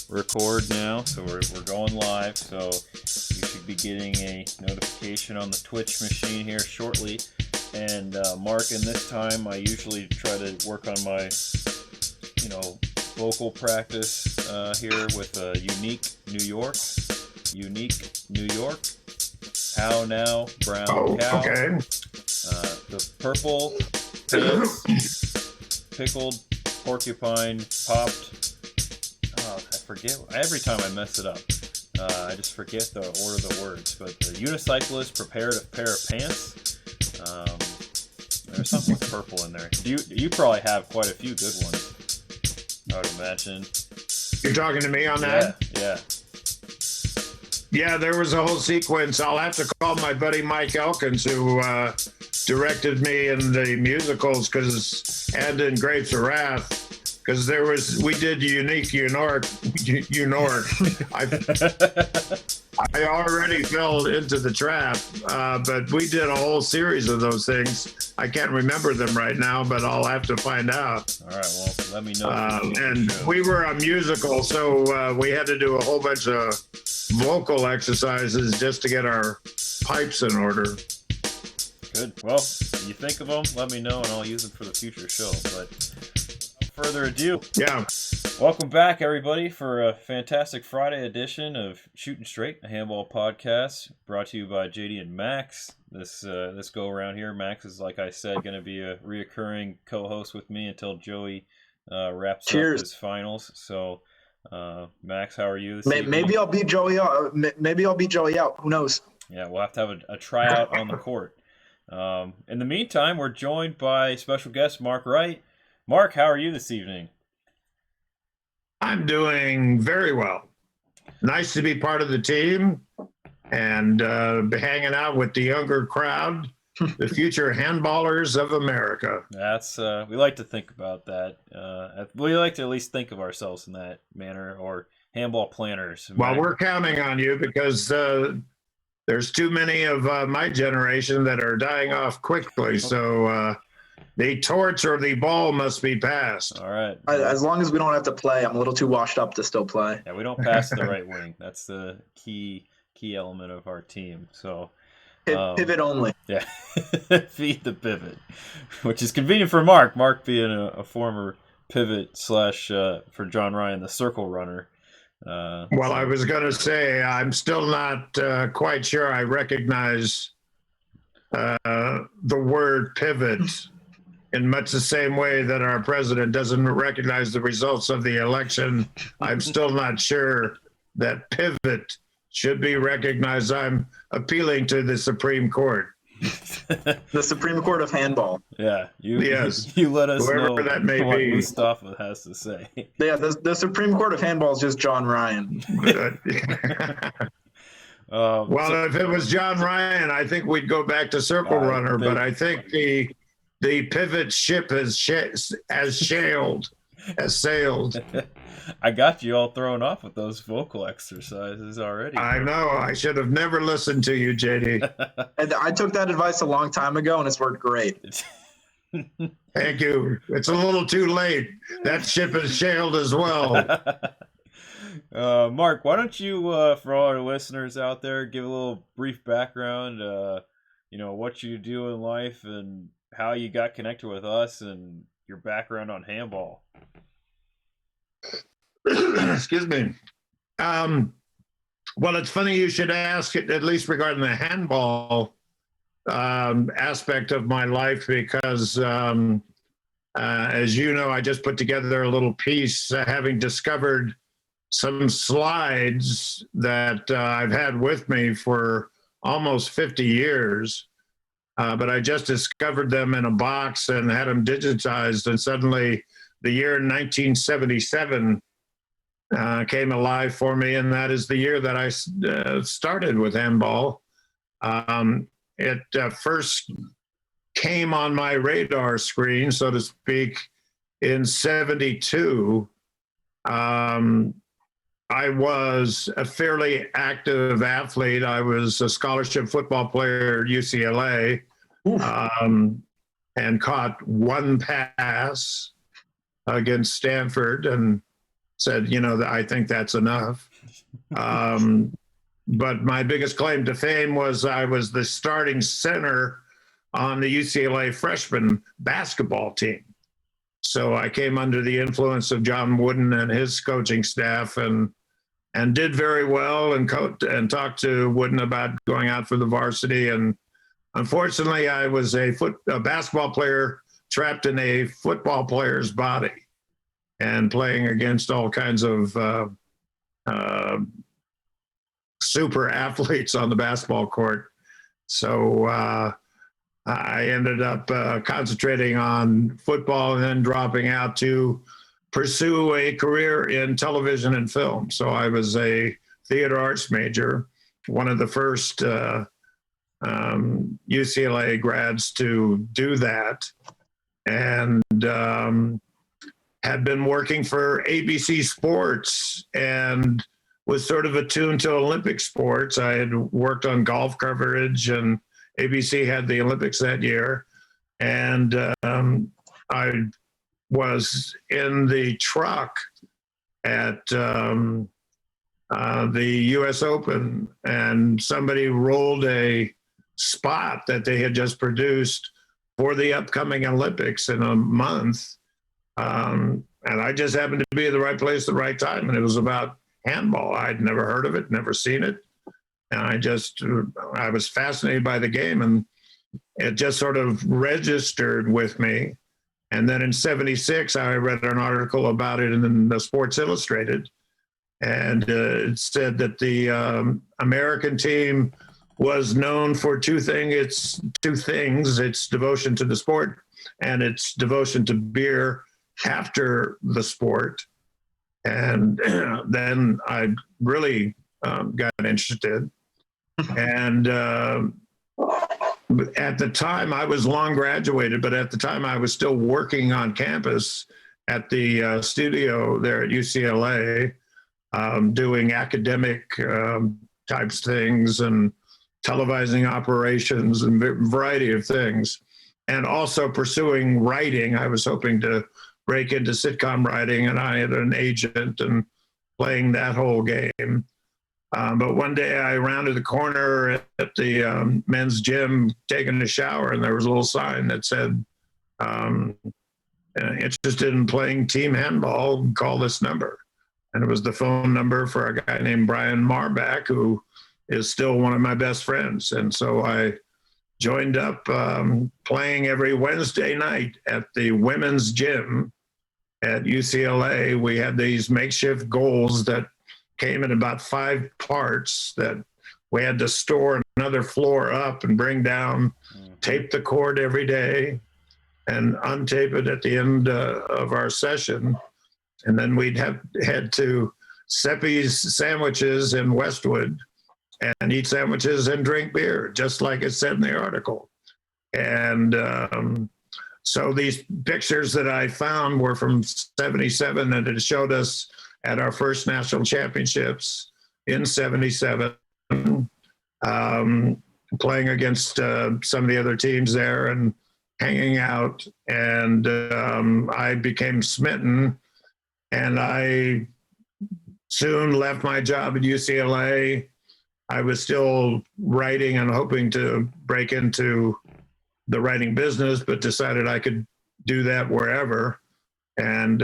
record now, so we're going live. So you should be getting a notification on the Twitch machine here shortly. And Mark, in this time, I usually try to work on my, vocal practice here with Unique New York. Unique New York. How now, brown cow. Okay. The purple pants, pickled porcupine, popped. I forget. Every time I mess it up, I just forget the order of the words. But the unicyclist prepared a pair of pants. There's something with purple in there. You probably have quite a few good ones, I would imagine. You're talking to me on that? Yeah. Yeah, there was a whole sequence. I'll have to call my buddy Mike Elkins, who directed me in the musicals and in Grapes of Wrath, because we did Unique Unork. I already fell into the trap, but we did a whole series of those things. I can't remember them right now, but I'll have to find out. All right, well, let me know. And we were a musical, so we had to do a whole bunch of vocal exercises just to get our pipes in order. Good. Well, you think of them, let me know, and I'll use them for the future show. But without further ado, welcome back, everybody, for a fantastic Friday edition of Shootin' Straight, a handball podcast brought to you by JD and Max. This go around here, Max is, like I said, going to be a reoccurring co-host with me until Joey wraps up his finals. So, Max, how are you this evening? Maybe I'll beat Joey out. Maybe I'll beat Joey out. Who knows? Yeah, we'll have to have a tryout on the court. In the meantime, we're joined by special guest Mark Wright. Mark, how are you this evening? I'm doing very well. Nice to be part of the team and be hanging out with the younger crowd, the future handballers of America. That's we like to think about that. We like to at least think of ourselves in that manner, or handball planners. Well, we're counting on you because there's too many of my generation that are dying off quickly. So the torch or the ball must be passed. All right. As long as we don't have to play, I'm a little too washed up to still play. Yeah, we don't pass the right wing. That's the key element of our team. So pivot only. Yeah, feed the pivot, which is convenient for Mark. Mark being a former pivot / for John Ryan, the circle runner. Well, I was going to say, I'm still not quite sure I recognize the word pivot in much the same way that our president doesn't recognize the results of the election. I'm still not sure that pivot should be recognized. I'm appealing to the Supreme Court. The Supreme Court of Handball. Yeah, you let us whoever know that may what be. Mustafa has to say. Yeah, the Supreme Court of Handball is just John Ryan. Well, if it was John Ryan, I think we'd go back to circle runner, but I think the pivot ship has sailed. I got you all thrown off with those vocal exercises already. I know. I should have never listened to you, JD. And I took that advice a long time ago, and it's worked great. Thank you. It's a little too late. That ship has sailed as well. Mark, why don't you, for all our listeners out there, give a little brief background, what you do in life and how you got connected with us and your background on handball. Excuse me. Well, it's funny you should ask it, at least regarding the handball aspect of my life, because as you know, I just put together a little piece having discovered some slides that I've had with me for almost 50 years. But I just discovered them in a box and had them digitized, and suddenly the year 1977 came alive for me, and that is the year that I started with handball. It first came on my radar screen, so to speak, in 72. I was a fairly active athlete. I was a scholarship football player at UCLA, and caught one pass against Stanford, and said, I think that's enough. But my biggest claim to fame was I was the starting center on the UCLA freshman basketball team. So I came under the influence of John Wooden and his coaching staff, and did very well, and talked to Wooden about going out for the varsity. And unfortunately, I was a basketball player trapped in a football player's body and playing against all kinds of super athletes on the basketball court. So I ended up concentrating on football and then dropping out to pursue a career in television and film. So I was a theater arts major, one of the first UCLA grads to do that, and had been working for ABC Sports and was sort of attuned to Olympic sports. I had worked on golf coverage, and ABC had the Olympics that year. And I was in the truck at the US Open, and somebody rolled a spot that they had just produced for the upcoming Olympics in a month. And I just happened to be at the right place at the right time. And it was about handball. I'd never heard of it, never seen it. And I was fascinated by the game, and it just sort of registered with me. And then in '76, I read an article about it in the Sports Illustrated. And it said that the American team was known for two things. Its devotion to the sport and its devotion to beer after the sport. And then I really got interested. And at the time, I was long graduated, but at the time I was still working on campus at the studio there at UCLA, doing academic types things and televising operations and a variety of things, and also pursuing writing. I was hoping to break into sitcom writing, and I had an agent and playing that whole game. But one day I rounded the corner at the men's gym taking a shower, and there was a little sign that said, interested in playing team handball, call this number. And it was the phone number for a guy named Brian Marbach, who is still one of my best friends. And so I joined up playing every Wednesday night at the women's gym at UCLA. We had these makeshift goals that came in about 5 parts that we had to store another floor up and bring down, tape the cord every day, and untape it at the end of our session. And then we'd head to Seppi's Sandwiches in Westwood and eat sandwiches and drink beer, just like it said in the article. And so these pictures that I found were from '77, and it showed us at our first national championships in '77, playing against some of the other teams there and hanging out. And I became smitten, and I soon left my job at UCLA. I was still writing and hoping to break into the writing business, but decided I could do that wherever, and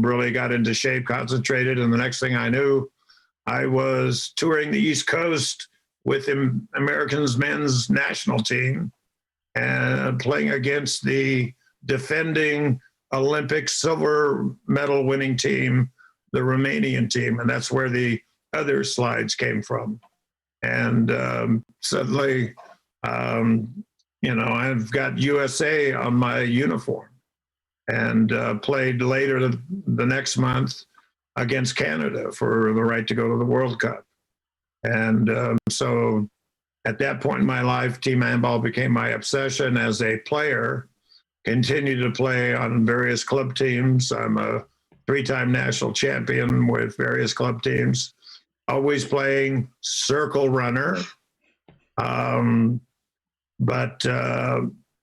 really got into shape, concentrated. And the next thing I knew, I was touring the East Coast with the Americans men's national team and playing against the defending Olympic silver medal winning team, the Romanian team. And that's where the other slides came from. And suddenly, I've got USA on my uniform, and played later the next month against Canada for the right to go to the World Cup. And so at that point in my life, team handball became my obsession as a player. Continued to play on various club teams. I'm a 3-time national champion with various club teams, always playing circle runner. But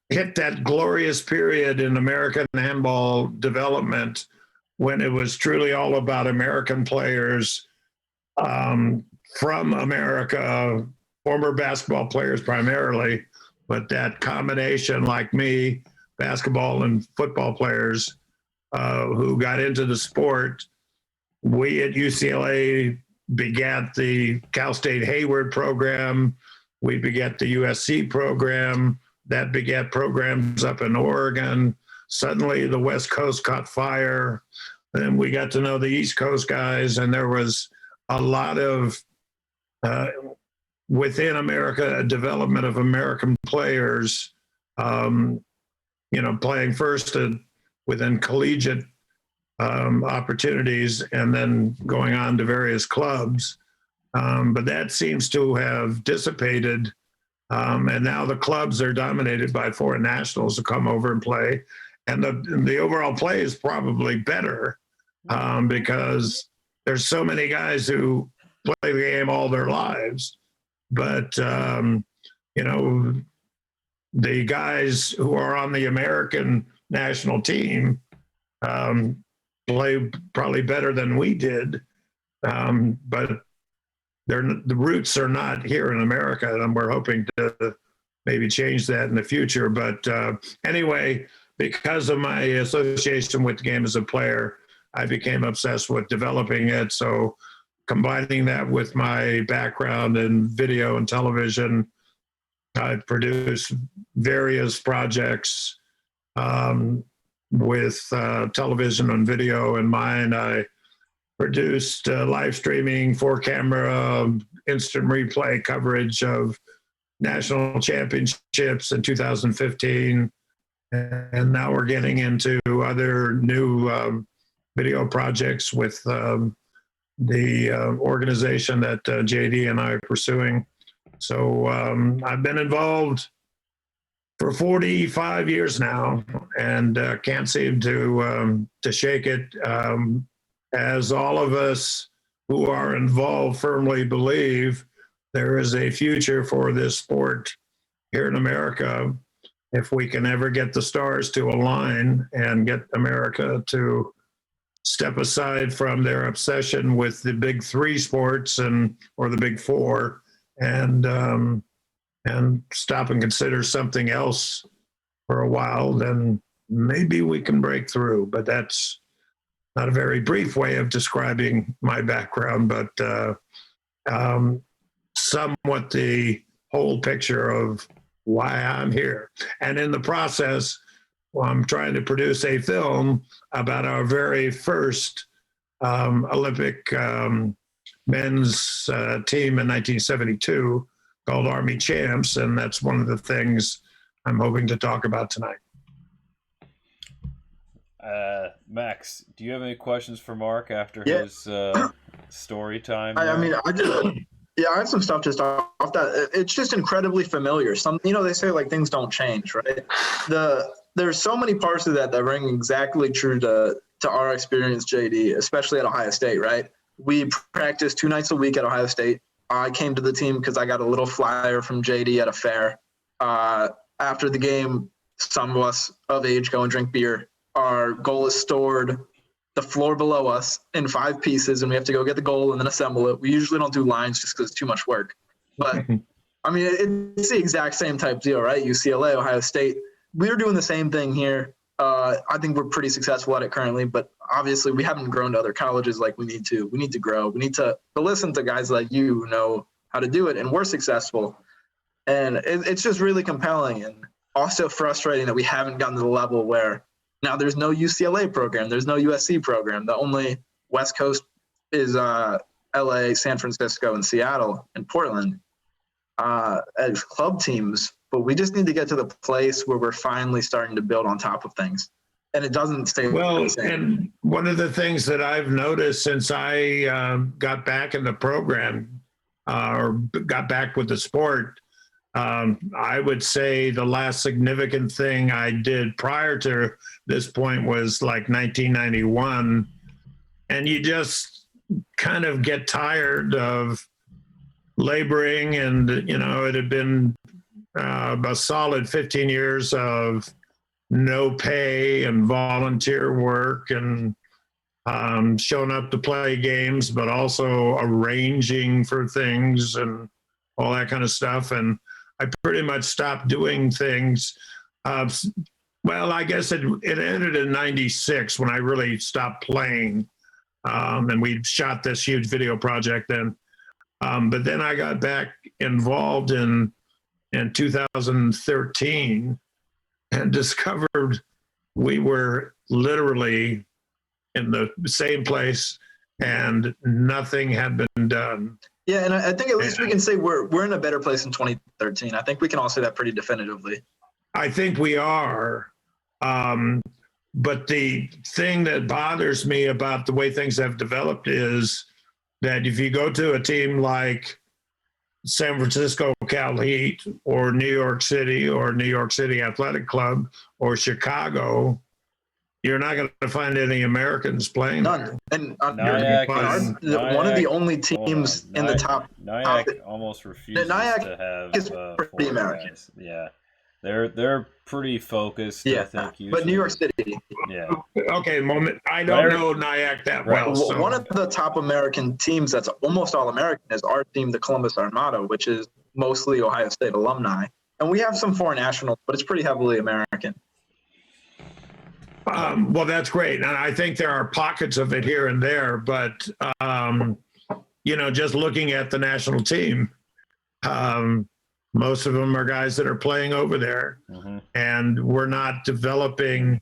hit that glorious period in American handball development when it was truly all about American players from America, former basketball players primarily, but that combination, like me, basketball and football players who got into the sport. We at UCLA begat the Cal State Hayward program. We begat the USC program. That begat programs up in Oregon. Suddenly the West Coast caught fire. Then we got to know the East Coast guys, and there was a lot of within America, a development of American players, playing first within collegiate opportunities and then going on to various clubs. But that seems to have dissipated. And now the clubs are dominated by foreign nationals who come over and play. And the overall play is probably better because there's so many guys who play the game all their lives. But, the guys who are on the American national team play probably better than we did. But the roots are not here in America, and we're hoping to maybe change that in the future. But anyway, because of my association with the game as a player, I became obsessed with developing it. So combining that with my background in video and television, I produced various projects with television and video in mind. I produced live streaming, 4-camera, instant replay coverage of national championships in 2015. And now we're getting into other new video projects with the organization that JD and I are pursuing. So I've been involved for 45 years now, and can't seem to shake it. As all of us who are involved firmly believe, there is a future for this sport here in America if we can ever get the stars to align and get America to step aside from their obsession with the big three sports or the big four and stop and consider something else for a while, then maybe we can break through. But that's not a very brief way of describing my background, but somewhat the whole picture of why I'm here. And in the process, I'm trying to produce a film about our very first Olympic men's team in 1972 called Army Champs, and that's one of the things I'm hoping to talk about tonight. Max, do you have any questions for Mark after his story time? I have some stuff just off that. It's just incredibly familiar. They say like things don't change, right? There's so many parts of that ring exactly true to our experience, JD, especially at Ohio State, right? We practiced 2 nights a week at Ohio State. I came to the team because I got a little flyer from JD at a fair. After the game, some of us of age go and drink beer. Our goal is stored the floor below us in 5 pieces, and we have to go get the goal and then assemble it. We usually don't do lines just because it's too much work. But, it's the exact same type deal, right? UCLA, Ohio State. We're doing the same thing here. I think we're pretty successful at it currently, but obviously we haven't grown to other colleges like we need to. We need to grow. We need to listen to guys like you who know how to do it, and we're successful. And it's just really compelling and also frustrating that we haven't gotten to the level where now there's no UCLA program, there's no USC program. The only West Coast is LA, San Francisco, and Seattle, and Portland as club teams. But we just need to get to the place where we're finally starting to build on top of things. And it doesn't stay the same. And one of the things that I've noticed since I got back in the program or got back with the sport, I would say the last significant thing I did prior to this point was like 1991. And you just kind of get tired of laboring, and, it had been a solid 15 years of no pay and volunteer work and showing up to play games, but also arranging for things and all that kind of stuff. And I pretty much stopped doing things. Well, I guess it ended in '96 when I really stopped playing. And we shot this huge video project then. But then I got back involved in 2013 and discovered we were literally in the same place and nothing had been done. Yeah, and I think at least we can say we're in a better place in 2013. I think we can all say that pretty definitively. I think we are. But the thing that bothers me about the way things have developed is that if you go to a team like San Francisco Cal Heat or New York City Athletic Club or Chicago, you're not going to find any Americans playing. None. And Nyack one of the only teams in the top. Nyack almost refuses to have is pretty American. Guys. Yeah, they're pretty focused. Yeah, I think. Usually. But New York City. Yeah. Okay, moment. I don't know Nyack that well. So. One of the top American teams that's almost all American is our team, the Columbus Armada, which is mostly Ohio State alumni, and we have some foreign nationals, but it's pretty heavily American. Well, that's great. And I think there are pockets of it here and there, but, just looking at the national team, most of them are guys that are playing over there. Mm-hmm. And we're not developing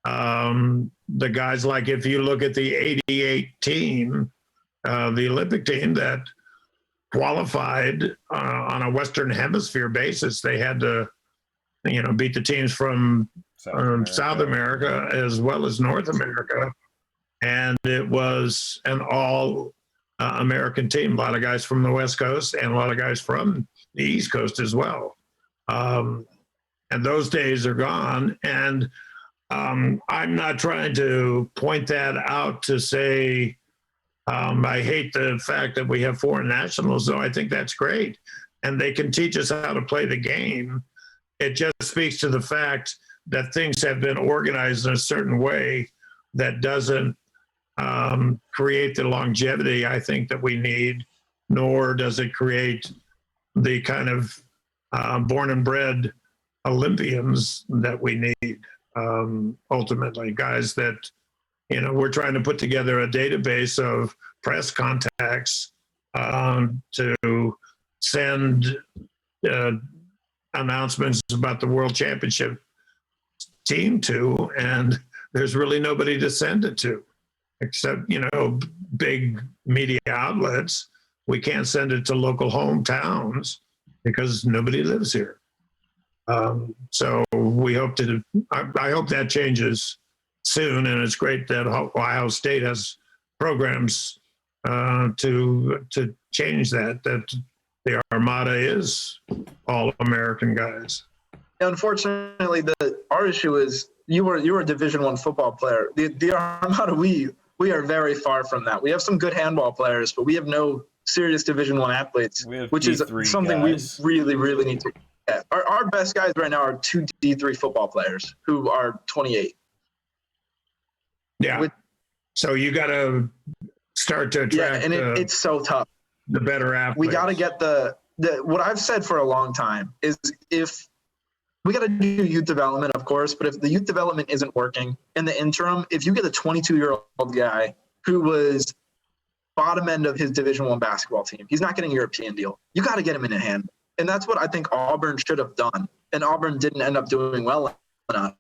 the guys like if you look at the '88 team, the Olympic team that qualified on a Western Hemisphere basis, they had to, beat the teams from South America as well as North America. And it was an all American team, a lot of guys from the West Coast and a lot of guys from the East Coast as well. And those days are gone. And I'm not trying to point that out to say, I hate the fact that we have foreign nationals, though. I think that's great. And they can teach us how to play the game. It just speaks to the fact that things have been organized in a certain way that doesn't create the longevity I think that we need, nor does it create the kind of born and bred Olympians that we need. Ultimately, guys that, we're trying to put together a database of press contacts to send announcements about the World Championship team to, and there's really nobody to send it to except, big media outlets. We can't send it to local hometowns because nobody lives here. So we hope I hope that changes soon, and it's great that Ohio State has programs to change that the Armada is all American guys. Unfortunately, our issue is you were a Division I football player. The Armada, we are very far from that. We have some good handball players, but we have no serious Division I athletes, which is something guys. We really, really need to get. Our best guys right now are 2 D3 football players who are 28. Yeah. So you got to start to attract. Yeah, and it's so tough. The better athletes. We got to get the what I've said for a long time is if we got to do youth development, of course, but if the youth development isn't working in the interim, if you get a 22-year-old guy who was bottom end of his Division I basketball team, he's not getting a European deal. You got to get him in a hand. And that's what I think Auburn should have done. And Auburn didn't end up doing well enough.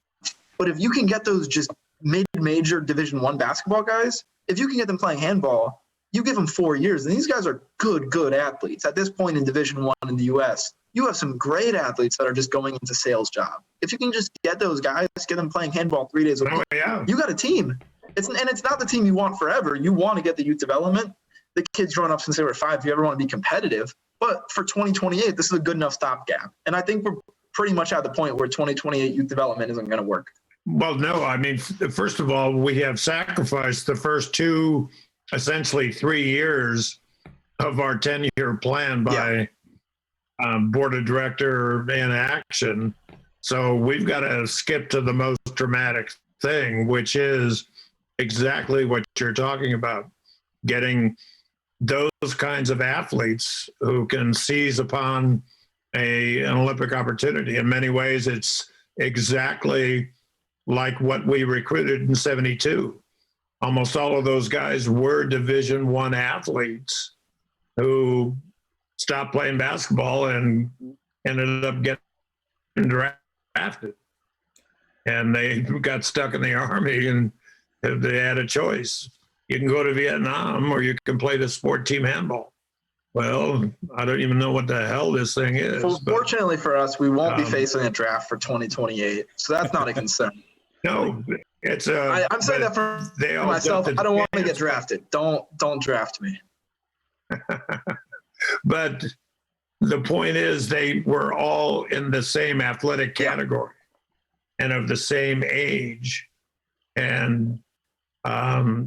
But if you can get those just mid-major Division I basketball guys, if you can get them playing handball, you give them 4 years. And these guys are good athletes. At this point in Division I in the U.S., you have some great athletes that are just going into sales job. If you can just get those guys, get them playing handball 3 days a week, you got a team. It's not the team you want forever. You want to get the youth development. The kids growing up since they were 5, if you ever want to be competitive. But for 2028, this is a good enough stopgap. And I think we're pretty much at the point where 2028 youth development isn't going to work. Well, no. I mean, first of all, we have sacrificed the first 2, essentially 3 years of our 10-year plan by board of director inaction. So we've got to skip to the most dramatic thing, which is exactly what you're talking about, getting those kinds of athletes who can seize upon an Olympic opportunity. In many ways, it's exactly like what we recruited in '72. Almost all of those guys were Division I athletes who stopped playing basketball and ended up getting drafted. And they got stuck in the Army, and they had a choice. You can go to Vietnam or you can play the sport team handball. Well, I don't even know what the hell this thing is. Well, fortunately for us, we won't be facing a draft for 2028, so that's not a concern. No, it's I'm saying that for myself. I don't want to get drafted. Don't draft me. But the point is, they were all in the same athletic category and of the same age, and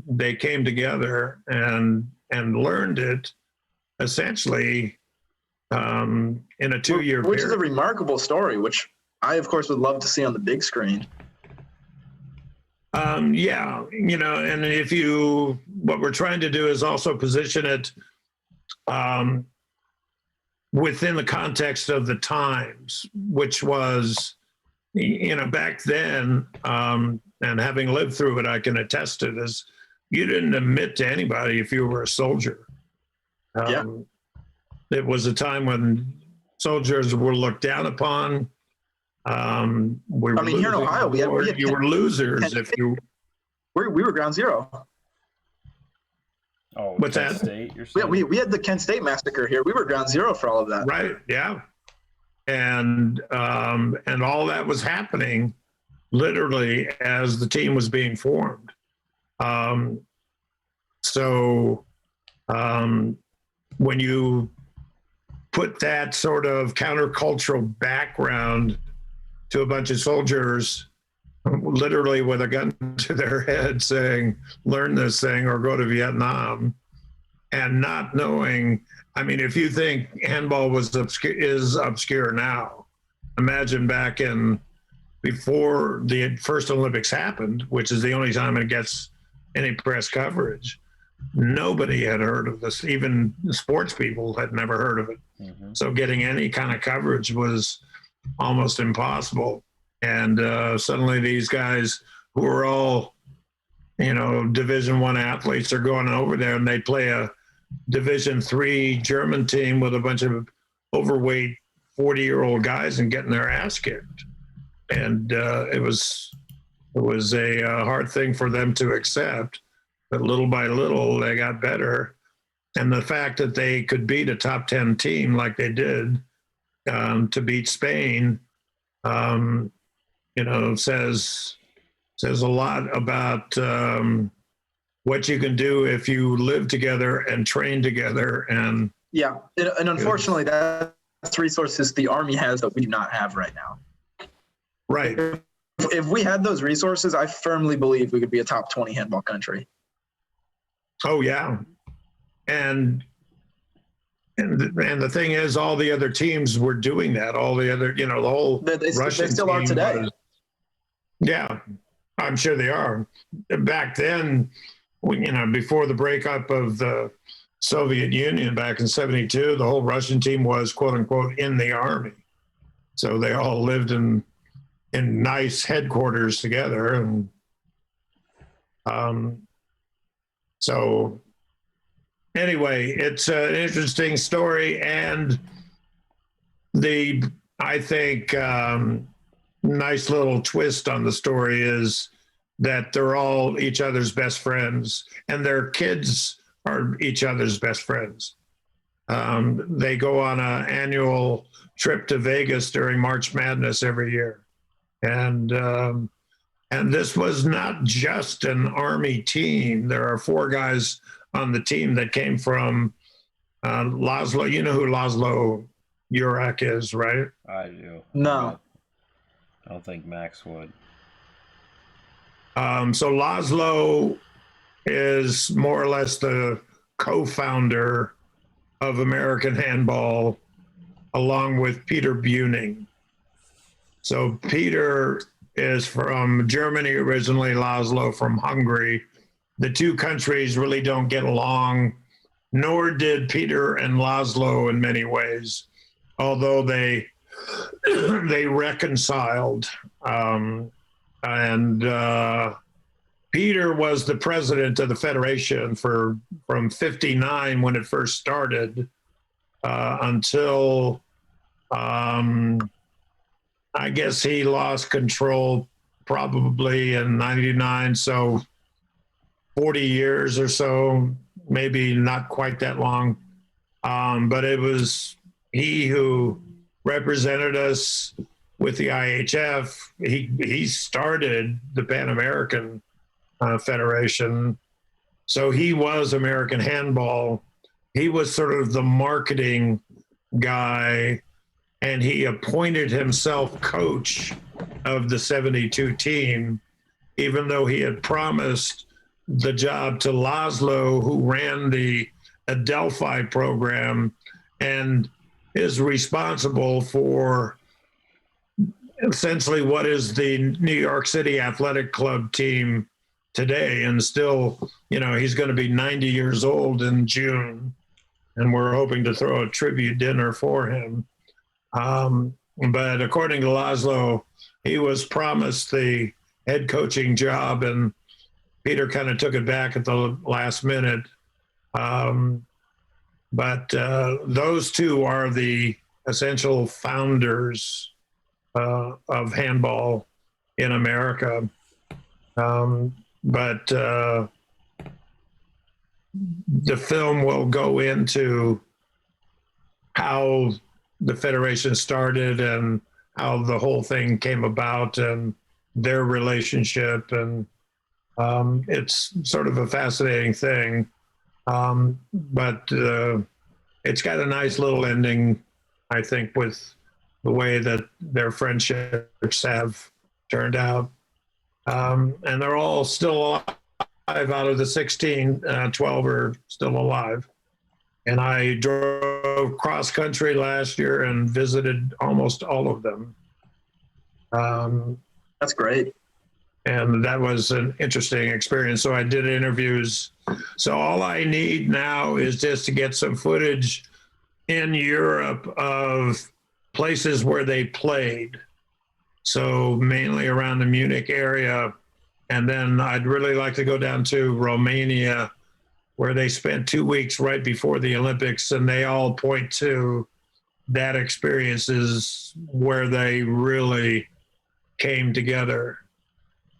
they came together and learned it essentially in a 2-year period. Which is a remarkable story, which I, of course, would love to see on the big screen. Yeah, and what we're trying to do is also position it within the context of the times, which was, back then, and having lived through it, I can attest to this, you didn't admit to anybody if you were a soldier. It was a time when soldiers were looked down upon. Here in Ohio, you were losers if you. We were ground zero. Oh, what's Kent that? State, you're saying? Yeah, we had the Kent State massacre here. We were ground zero for all of that. Right. Yeah. And all that was happening literally as the team was being formed. When you put that sort of countercultural background to a bunch of soldiers, literally with a gun to their head saying, learn this thing or go to Vietnam, and not knowing, if you think handball is obscure now, imagine back before the first Olympics happened, which is the only time it gets any press coverage. Nobody had heard of this. Even sports people had never heard of it. Mm-hmm. So getting any kind of coverage was almost impossible. And suddenly these guys who are all, Division I athletes are going over there, and they play a Division III German team with a bunch of overweight 40-year-old guys and getting their ass kicked. And it was a hard thing for them to accept. But little by little, they got better. And the fact that they could beat a top 10 team like they did to beat Spain, says a lot about what you can do if you live together and train together. And unfortunately, that's resources the Army has that we do not have right now. Right. If we had those resources, I firmly believe we could be a top 20 handball country. Oh yeah, and the thing is, all the other teams were doing that. All the other, the whole Russian they still are today. Yeah, I'm sure they are. Back then, before the breakup of the Soviet Union back in '72, the whole Russian team was quote unquote in the army, so they all lived in nice headquarters together, and so anyway, it's an interesting story, and I think nice little twist on the story is that they're all each other's best friends, and their kids are each other's best friends. They go on an annual trip to Vegas during March Madness every year, and this was not just an Army team. There are 4 guys on the team that came from Laszlo. You know who Laszlo Urak is, right? I do. No. I don't think Max would. So Laszlo is more or less the co-founder of American Handball, along with Peter Buning. So Peter is from Germany originally, Laszlo from Hungary, the two countries really don't get along, nor did Peter and Laszlo in many ways, although they they reconciled. And Peter was the president of the federation from '59 when it first started until I guess he lost control probably in '99. So 40 years or so, maybe not quite that long. But it was he who represented us with the IHF. He started the Pan American Federation. So he was American Handball. He was sort of the marketing guy, and he appointed himself coach of the 72 team, even though he had promised the job to Laszlo, who ran the Adelphi program and is responsible for essentially what is the New York City Athletic Club team today. And still, he's going to be 90 years old in June, and we're hoping to throw a tribute dinner for him. But according to Laszlo, he was promised the head coaching job, and Peter kind of took it back at the last minute. But those two are the essential founders of handball in America. But the film will go into how the federation started and how the whole thing came about and their relationship. And it's sort of a fascinating thing. But it's got a nice little ending, I think, with the way that their friendships have turned out. And they're all still alive out of the 16, 12 are still alive. And I drove cross country last year and visited almost all of them. That's great. And that was an interesting experience. So I did interviews. So all I need now is just to get some footage in Europe of places where they played. So mainly around the Munich area. And then I'd really like to go down to Romania, where they spent 2 weeks right before the Olympics, and they all point to that experience is where they really came together.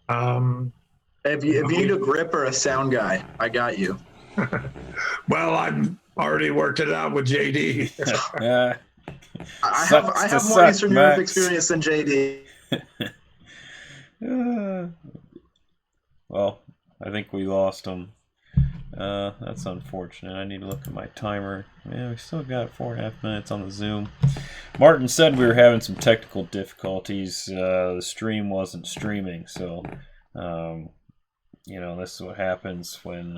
If you need a grip or a sound guy, I got you. Well, I've already worked it out with JD. Yeah. I have more Eastern Europe experience than JD. Well, I think we lost him. That's unfortunate. I need to look at my timer. Yeah, we still got 4.5 minutes on the Zoom. Martin said we were having some technical difficulties. The stream wasn't streaming, so this is what happens when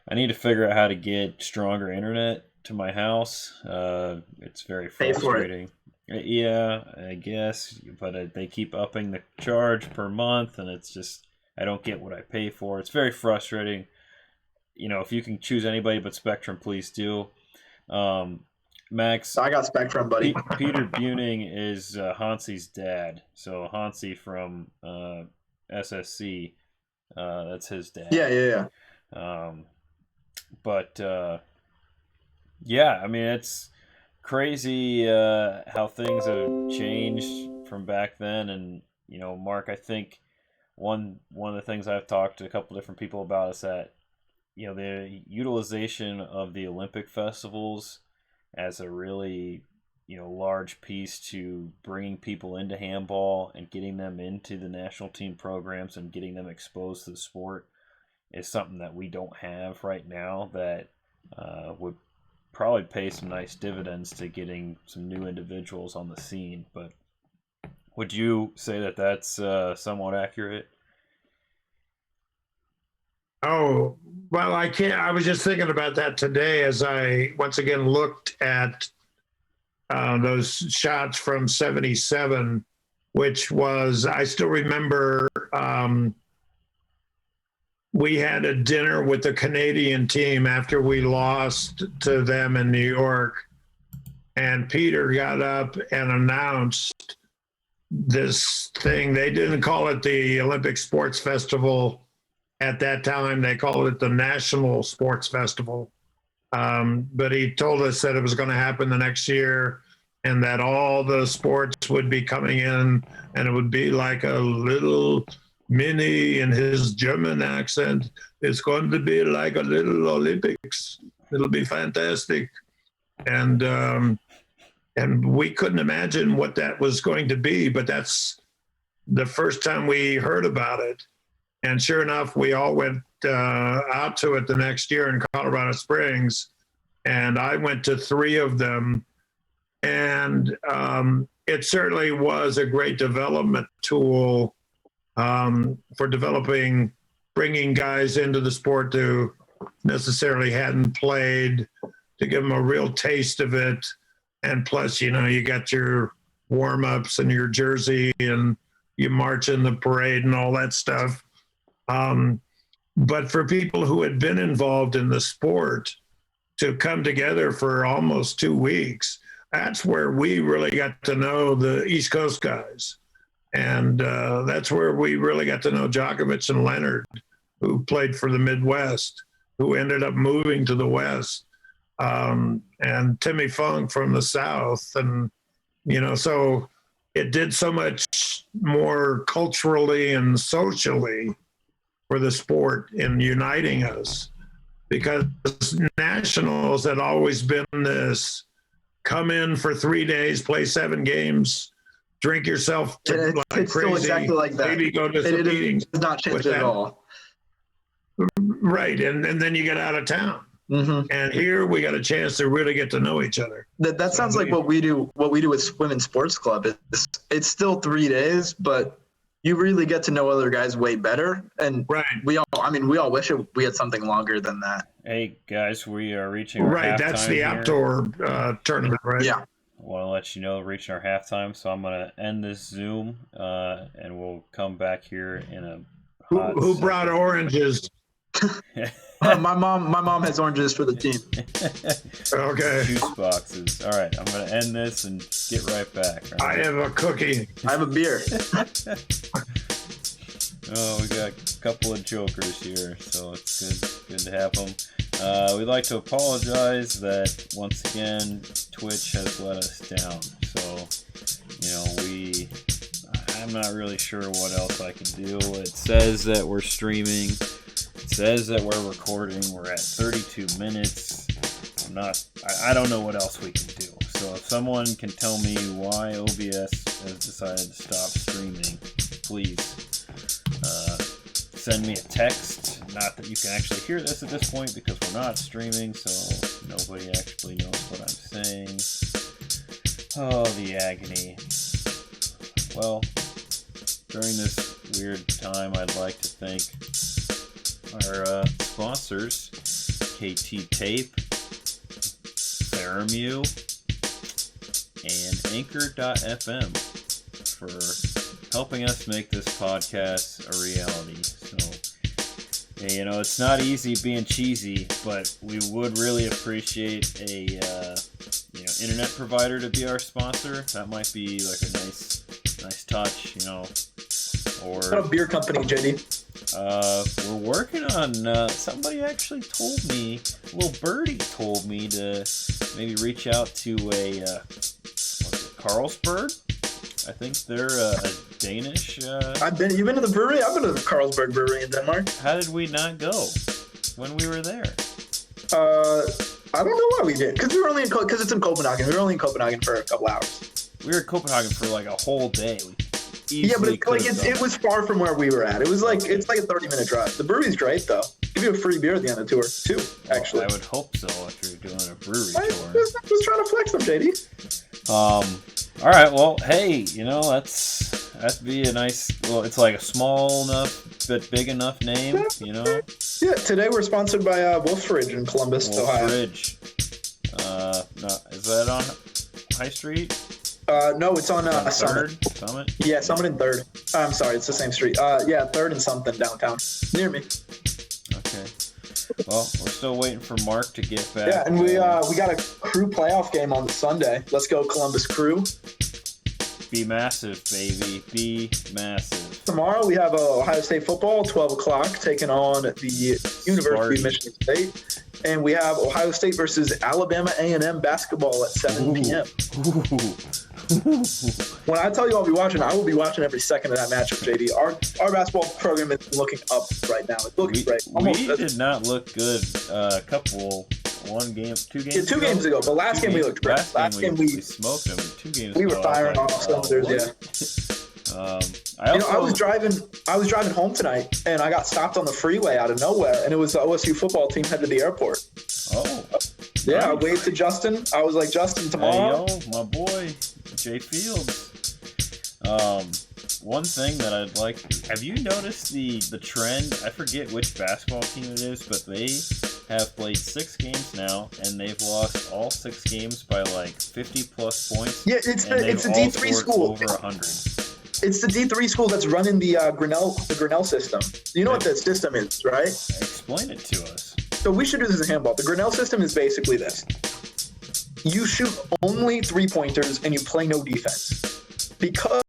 I need to figure out how to get stronger internet to my house. It's very frustrating. Yeah, I guess, but they keep upping the charge per month, and it's just I don't get what I pay for. It's very frustrating. If you can choose anybody but Spectrum, please do. Max, I got Spectrum, buddy. Peter Buning is Hansi's dad. So Hansi from SSC, that's his dad. Yeah. It's crazy how things have changed from back then. And Mark, I think one of the things I've talked to a couple different people about is that the utilization of the Olympic festivals as a really large piece to bringing people into handball and getting them into the national team programs and getting them exposed to the sport is something that we don't have right now that would probably pay some nice dividends to getting some new individuals on the scene. But would you say that that's somewhat accurate? Oh, well, I can't. I was just thinking about that today as I once again looked at those shots from '77, which was, I still remember we had a dinner with the Canadian team after we lost to them in New York. And Peter got up and announced this thing. They didn't call it the Olympic Sports Festival at that time. They called it the National Sports Festival. But he told us that it was going to happen the next year and that all the sports would be coming in, and it would be like a little mini, in his German accent, it's going to be like a little Olympics. It'll be fantastic. And we couldn't imagine what that was going to be, but that's the first time we heard about it. And sure enough, we all went out to it the next year in Colorado Springs, and I went to 3 of them. And it certainly was a great development tool for bringing guys into the sport who necessarily hadn't played, to give them a real taste of it. And plus, you got your warm-ups and your jersey and you march in the parade and all that stuff. But for people who had been involved in the sport to come together for almost 2 weeks, that's where we really got to know the East Coast guys. And that's where we really got to know Djokovic and Leonard, who played for the Midwest, who ended up moving to the West, and Timmy Funk from the South. And, so it did so much more culturally and socially for the sport in uniting us, because nationals had always been this come in for 3 days, play 7 games, drink yourself like it's crazy, still exactly like that. maybe go to some meetings. It does not change at all. Right, and then you get out of town. Mm-hmm. And here we got a chance to really get to know each other. That sounds like what we do with Women's Sports Club. It's still 3 days, but you really get to know other guys way better. And right. we all wish we had something longer than that. Hey guys, we are reaching our halftime. That's the here. Outdoor tournament, right? Yeah. I want to let you know we're reaching our halftime, so I'm going to end this Zoom, and we'll come back here in a hot Who brought oranges? My mom has oranges for the team. Okay. Juice boxes. All right, I'm going to end this and get right back. Right? I have a cookie. I have a beer. Oh, we got a couple of jokers here, so it's good to have them. We'd like to apologize that once again Twitch has let us down. So, I'm not really sure what else I can do. It says that we're streaming. It says that we're recording. We're at 32 minutes. I don't know what else we can do. So if someone can tell me why OBS has decided to stop streaming, please send me a text. Not that you can actually hear this at this point because we're not streaming, so nobody actually knows what I'm saying. Oh, the agony. Well, during this weird time, I'd like to thank our sponsors, KT Tape, Theramu, and Anchor.fm for helping us make this podcast a reality. So, it's not easy being cheesy, but we would really appreciate a internet provider to be our sponsor. That might be like a nice touch, Or what a beer company, JD. We're working on. Somebody actually told me, a little birdie told me to maybe reach out to Carlsberg. I think they're a Danish. You've been to the brewery? I've been to the Carlsberg Brewery in Denmark. How did we not go when we were there? I don't know why we did. Because it's in Copenhagen. We were only in Copenhagen for a couple hours. We were in Copenhagen for like a whole day. Yeah, but it was far from where we were at. It was it's like a 30-minute drive. The brewery's great though. Give you a free beer at the end of the tour too. Actually, I would hope so if you're doing a brewery tour. Just trying to flex them, JD. All right. Well, hey, that'd be a nice. Well, it's like a small enough but big enough name, Yeah. Today we're sponsored by Wolf's Ridge in Columbus, Ohio. Wolf's Ridge. No, is that on High Street? No, it's on Summit. Summit? Yeah, Summit and 3rd. I'm sorry, it's the same street. Yeah, 3rd and something downtown. Near me. Well, we're still waiting for Mark to get back. Yeah, and we got a Crew playoff game on Sunday. Let's go Columbus Crew. Be massive, baby. Be massive. Tomorrow we have Ohio State football, 12 o'clock, taking on the University of Michigan State. And we have Ohio State versus Alabama A&M basketball at 7 p.m. When I tell you I'll be watching, I will be watching every second of that matchup, JD. Our basketball program is looking up right now. It's looking great. We did not look good two games Yeah, 2 games ago, but last game we looked great. Last game we smoked them. 2 games we ago. were firing off cylinders, yeah. I was driving home tonight, and I got stopped on the freeway out of nowhere, and it was the OSU football team headed to the airport. Oh. Yeah, Nice. I waved to Justin. I was like, Justin, tomorrow. Hey, yo, my boy, Jay Fields. One thing that I'd like, have you noticed the trend? I forget which basketball team it is, but they have played 6 games now, and they've lost all 6 games by like 50+ points. Yeah, it's a D3 school. Over 100. It's the D3 school that's running the Grinnell system. You know what that system is, right? Explain it to us. So we should do this in handball. The Grinnell system is basically this. You shoot only 3-pointers and you play no defense. Because